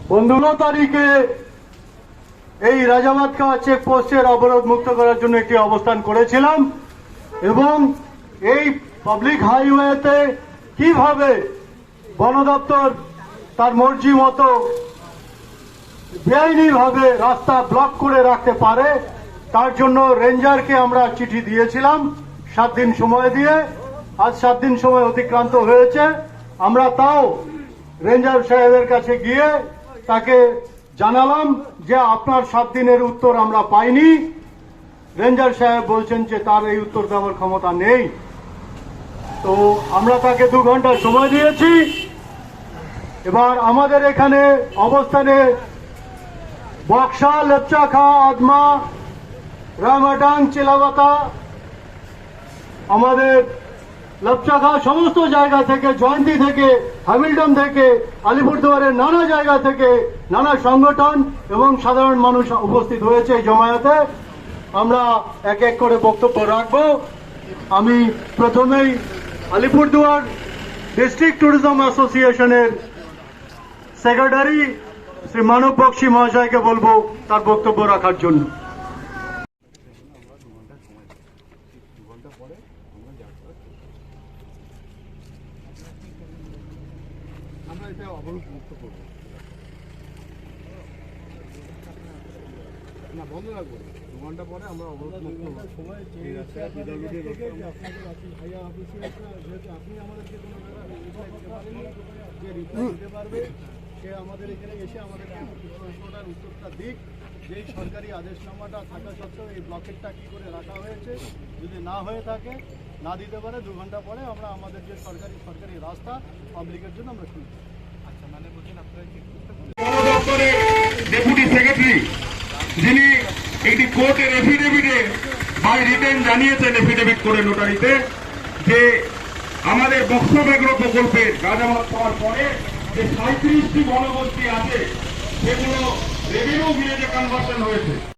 পনেরো তারিখে এই রাজাবাদকা চেকপোস্টের অবরোধ মুক্ত করার জন্য একটি অবস্থান করেছিলাম এবং এই পাবলিক হাইওয়েতে কিভাবে বন দপ্তর তার মর্জি মতো বেআইনিভাবে রাস্তা ব্লক করে রাখতে পারে তার জন্য রেঞ্জারকে আমরা চিঠি দিয়েছিলাম 7 দিন সময় দিয়ে। আজ 7 দিন সময় অতিক্রান্ত হয়েছে। আমরা তাও রেঞ্জার সাহেবের কাছে গিয়ে তাকে জানালাম যে আপনার 7 দিনের উত্তর আমরা পাইনি। রেঞ্জার সাহেব বলছেন যে তার এই উত্তর দেওয়ার ক্ষমতা নেই। তো আমরা তাকে 2 ঘন্টা সময় দিয়েছি। এবার আমাদের এখানে অবস্থানে বক্সা, লেপচাখা, আদমা, রামাটাং, চিলাবাতা, আমাদের লেপচাখা সমস্ত জায়গা থেকে, জয়ন্তী থেকে, হ্যামিল্টন থেকে, আলিপুরদুয়ারের নানা জায়গা থেকে নানা সংগঠন এবং সাধারণ মানুষ উপস্থিত হয়েছে এই জমায়েতে। আমরা এক এক করে বক্তব্য রাখব। আমি প্রথমেই আলিপুরদুয়ার ডিস্ট্রিক্ট ট্যুরিজম অ্যাসোসিয়েশনের সেক্রেটারি শ্রী মানব বক্সি মহাশয়কে বলবো তার বক্তব্য রাখার জন্য। আমরা এটা অবরোধ মুক্ত করবো না, বন্ধ রাখবো। 2 ঘন্টা পরে আমরা অবরোধ মুক্ত সময় ভাইয়া অফিসে যেহেতু আপনি আমাদেরকে কোনো যে রিপ্লাই দিতে পারবে সে আমাদের এখানে এসে আমাদের প্রশ্নটার উত্তরটা দিক। যেই সরকারি আদেশনামাটা থাকা সত্ত্বেও এই ব্লকেটটা কী করে রাখা হয়েছে, যদি না হয়ে থাকে, না দিতে পারে, 2 ঘন্টা পরে আমরা আমাদের যে সরকারি রাস্তা পাবলিকের জন্য আমরা শুনছি। আচ্ছা, মানে বলছেন আপনারা ডেপুটি সেক্রেটারি যিনি একটি কোর্টের এফিডেভিটে বাই রিটেন জানিয়েছেন, এফিডেভিট করে নোটারিতে, যে আমাদের বক্সব্যাঘ্র প্রকল্পের রাজাবাদ পাওয়ার পরে যে 37টি বনবস্তি আছে সেগুলো রেভিনিউ ভিলেজে কনভার্সন হয়েছে।